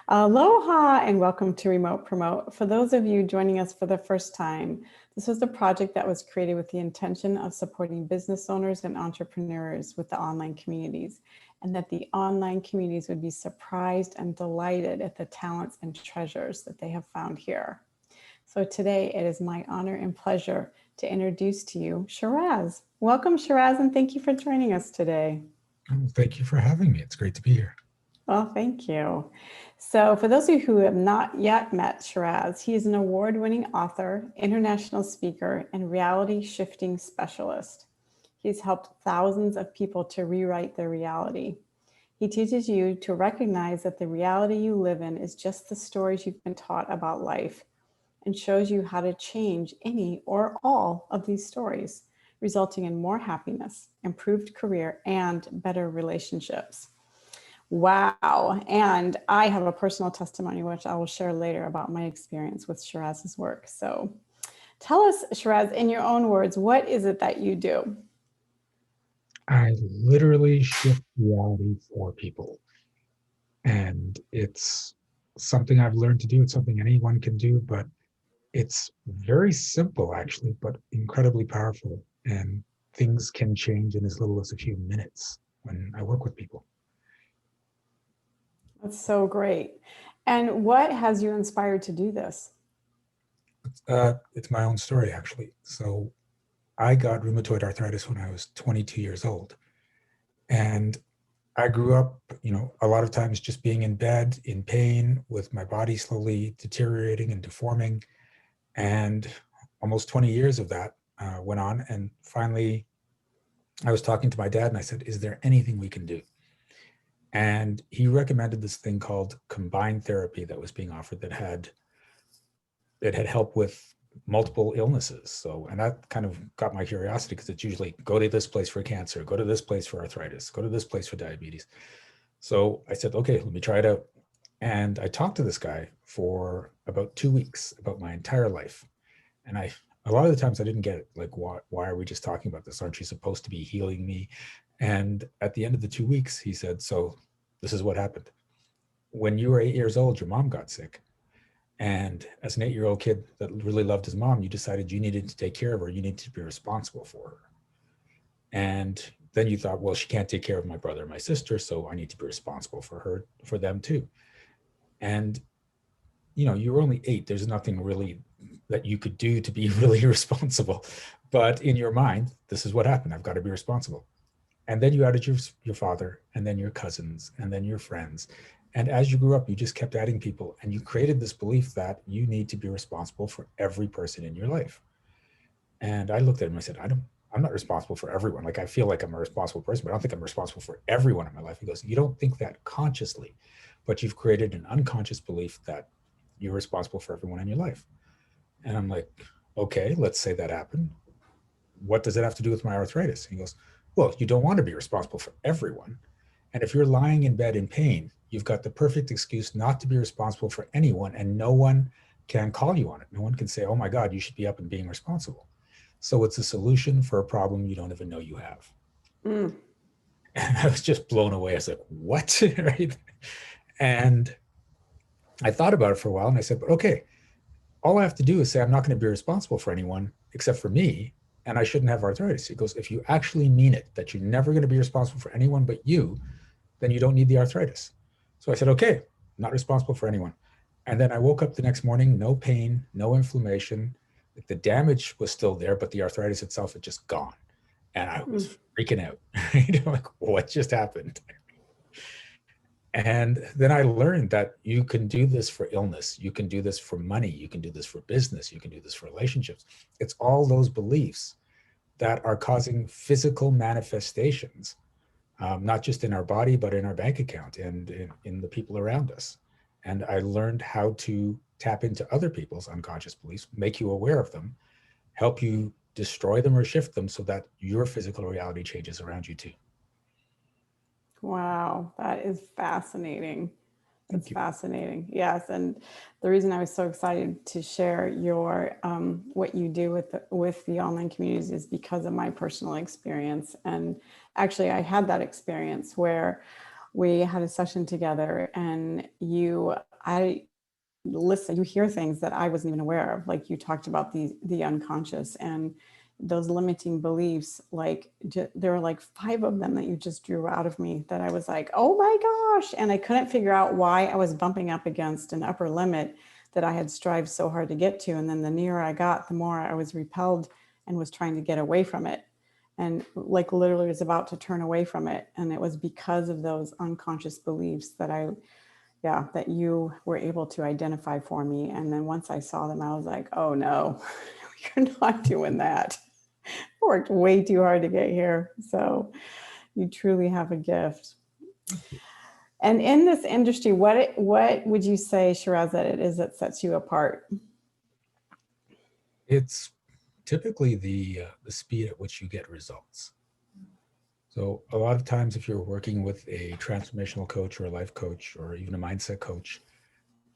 Aloha and welcome to Remote Promote. For those of you joining us for the first time, this was a project that was created with the intention of supporting business owners and entrepreneurs with the online communities, and that the online communities would be surprised and delighted at the talents and treasures that they have found here. So today it is my honor and pleasure to introduce to you Shiraz. Welcome, Shiraz, and thank you for joining us today. Oh, thank you for having me. It's great to be here. Well, thank you. So, for those of you who have not yet met Shiraz, he is an award winning author, international speaker, and reality shifting specialist. He's helped thousands of people to rewrite their reality. He teaches you to recognize that the reality you live in is just the stories you've been taught about life, and shows you how to change any or all of these stories, resulting in more happiness, improved career, and better relationships. Wow. And I have a personal testimony, which I will share later about my experience with Shiraz's work. So tell us, Shiraz, in your own words, what is it that you do? I literally shift reality for people. And it's something I've learned to do. It's something anyone can do, but it's very simple, actually, but incredibly powerful. And things can change in as little as a few minutes when I work with people. That's so great. And what has you inspired to do this? It's my own story, actually. So I got rheumatoid arthritis when I was 22 years old. And I grew up, a lot of times just being in bed in pain with my body slowly deteriorating and deforming. And almost 20 years of that went on. And finally, I was talking to my dad and I said, is there anything we can do? And he recommended this thing called combined therapy that was being offered that had help with multiple illnesses. So, and that kind of got my curiosity because it's usually go to this place for cancer, go to this place for arthritis, go to this place for diabetes. So I said, okay, let me try it out. And I talked to this guy for about 2 weeks about my entire life. And a lot of the times I didn't get it. Like, why are we just talking about this? Aren't you supposed to be healing me? And at the end of the 2 weeks, he said, so this is what happened. When you were 8 years old, your mom got sick. And as an 8-year-old kid that really loved his mom, you decided you needed to take care of her. You needed to be responsible for her. And then you thought, well, she can't take care of my brother and my sister, so I need to be responsible for her, for them too. And, you were only 8. There's nothing really that you could do to be really responsible. But in your mind, this is what happened. I've got to be responsible. And then you added your father, and then your cousins, and then your friends. And as you grew up, you just kept adding people, and you created this belief that you need to be responsible for every person in your life. And I looked at him and I said, I'm not responsible for everyone. Like, I feel like I'm a responsible person, but I don't think I'm responsible for everyone in my life. He goes, you don't think that consciously, but you've created an unconscious belief that you're responsible for everyone in your life. And I'm like, okay, let's say that happened. What does it have to do with my arthritis? And he goes, well, you don't want to be responsible for everyone. And if you're lying in bed in pain, you've got the perfect excuse not to be responsible for anyone, and no one can call you on it. No one can say, oh my God, you should be up and being responsible. So it's a solution for a problem you don't even know you have. Mm. And I was just blown away. I was like, what? Right? And I thought about it for a while and I said, but okay, all I have to do is say I'm not going to be responsible for anyone except for me, and I shouldn't have arthritis. He goes, if you actually mean it, that you're never going to be responsible for anyone but you, then you don't need the arthritis. So I said, okay, I'm not responsible for anyone. And then I woke up the next morning, no pain, no inflammation. The damage was still there, but the arthritis itself had just gone. And I was freaking out. I'm like, what just happened? And then I learned that you can do this for illness. You can do this for money. You can do this for business. You can do this for relationships. It's all those beliefs that are causing physical manifestations, not just in our body, but in our bank account and in the people around us. And I learned how to tap into other people's unconscious beliefs, make you aware of them, help you destroy them or shift them so that your physical reality changes around you too. Wow, that is fascinating. That's Thank you. fascinating. Yes, and the reason I was so excited to share your what you do with the online communities is because of my personal experience. And actually, I had that experience where we had a session together, and you I listen, you hear things that I wasn't even aware of. Like you talked about the unconscious and those limiting beliefs. Like there were like 5 of them that you just drew out of me that I was like, oh my gosh. And I couldn't figure out why I was bumping up against an upper limit that I had strived so hard to get to. And then the nearer I got, the more I was repelled and was trying to get away from it. And like literally was about to turn away from it. And it was because of those unconscious beliefs that you were able to identify for me. And then once I saw them, I was like, oh no, you're not doing that. I worked way too hard to get here. So you truly have a gift. And in this industry, what would you say, Shiraz, that it is that sets you apart? It's typically the speed at which you get results. So a lot of times if you're working with a transformational coach or a life coach or even a mindset coach,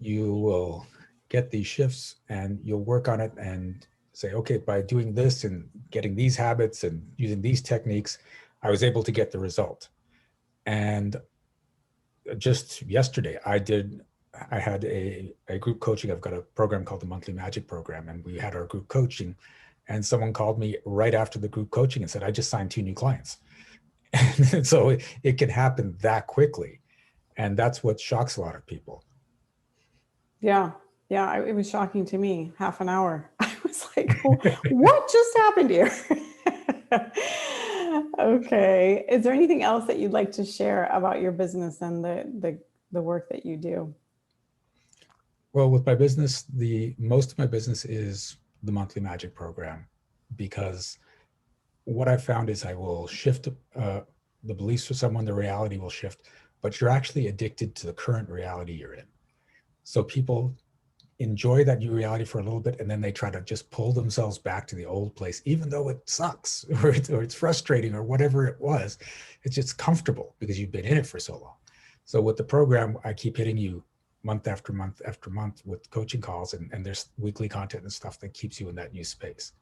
you will get these shifts and you'll work on it and say, okay, by doing this and getting these habits and using these techniques, I was able to get the result. And just yesterday, I had a group coaching. I've got a program called the Monthly Magic Program, and we had our group coaching. And someone called me right after the group coaching and said, I just signed 2 new clients. And so it can happen that quickly. And that's what shocks a lot of people. Yeah. Yeah. It was shocking to me. Half an hour. I was like, what just happened here? Okay. Is there anything else that you'd like to share about your business and the work that you do? Well, with my business, most of my business is the Monthly Magic Program, because what I found is I will shift the beliefs for someone, the reality will shift, but you're actually addicted to the current reality you're in. So people enjoy that new reality for a little bit, and then they try to just pull themselves back to the old place, even though it sucks or it's frustrating or whatever it was. It's just comfortable because you've been in it for so long. So with the program, I keep hitting you month after month after month with coaching calls, and there's weekly content and stuff that keeps you in that new space.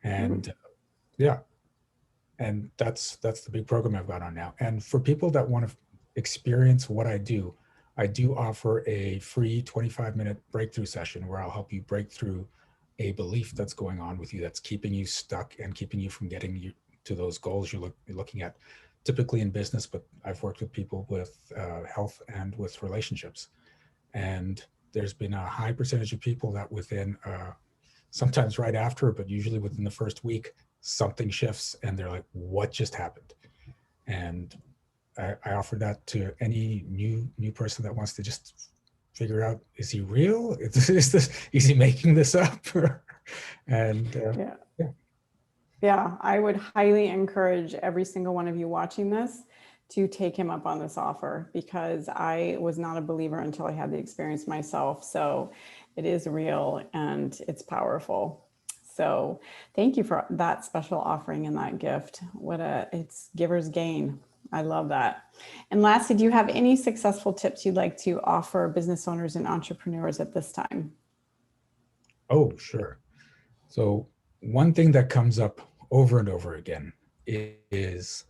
And yeah, and that's the big program I've got on now. And for people that want to experience what I do offer a free 25-minute breakthrough session where I'll help you break through a belief that's going on with you that's keeping you stuck and keeping you from getting you to those goals you're looking at, typically in business, but I've worked with people with health and with relationships. And there's been a high percentage of people that within sometimes right after, but usually within the first week, something shifts and they're like, what just happened? And I offer that to any new person that wants to just figure out, is he real? Is he making this up? And yeah, I would highly encourage every single one of you watching this to take him up on this offer, because I was not a believer until I had the experience myself. So it is real and it's powerful. So thank you for that special offering and that gift. It's giver's gain. I love that. And lastly, do you have any successful tips you'd like to offer business owners and entrepreneurs at this time? Oh, sure. So one thing that comes up over and over again is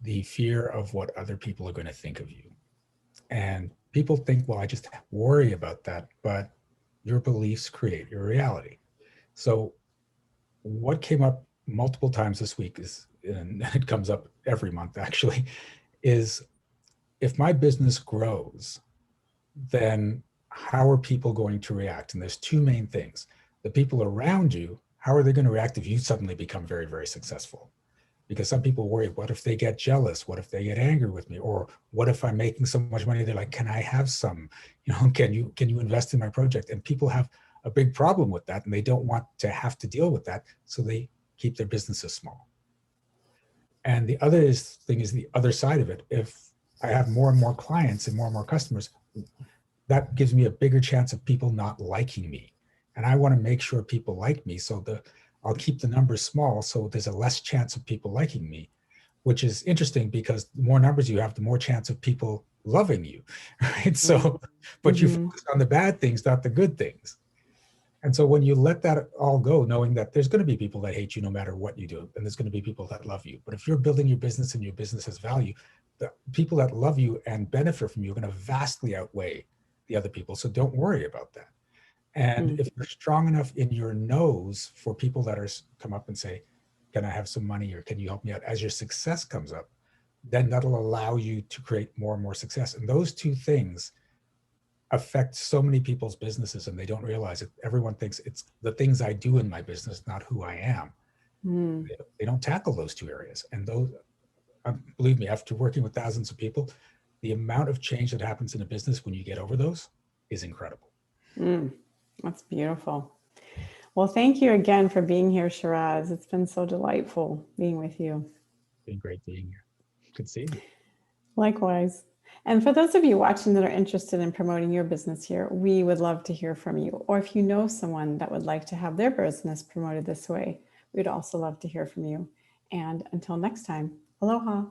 the fear of what other people are going to think of you. And people think, well, I just worry about that, but your beliefs create your reality. So what came up multiple times this week is, and it comes up every month actually, is if my business grows, then how are people going to react? And there's 2 main things. The people around you, how are they going to react if you suddenly become very, very successful? Because some people worry, what if they get jealous? What if they get angry with me? Or what if I'm making so much money? They're like, can I have some? Can you invest in my project? And people have a big problem with that, and they don't want to have to deal with that. So they keep their businesses small. And the other thing is the other side of it. If I have more and more clients and more customers, that gives me a bigger chance of people not liking me. And I want to make sure people like me. So I'll keep the numbers small, so there's a less chance of people liking me, which is interesting because the more numbers you have, the more chance of people loving you, right? So, but you focus on the bad things, not the good things. And so when you let that all go, knowing that there's going to be people that hate you no matter what you do, and there's going to be people that love you. But if you're building your business and your business has value, the people that love you and benefit from you are going to vastly outweigh the other people. So don't worry about that. And Mm. if you're strong enough in your no's for people that are come up and say, can I have some money or can you help me out as your success comes up, then that'll allow you to create more and more success. And those two things affect so many people's businesses and they don't realize it. Everyone thinks it's the things I do in my business, not who I am. Mm. They don't tackle those two areas. And those, believe me, after working with thousands of people, the amount of change that happens in a business when you get over those is incredible. Mm. That's beautiful. Well, thank you again for being here, Shiraz. It's been so delightful being with you. It's been great being here. Good seeing you. Likewise. And for those of you watching that are interested in promoting your business here, we would love to hear from you. Or if you know someone that would like to have their business promoted this way, we'd also love to hear from you. And until next time, aloha.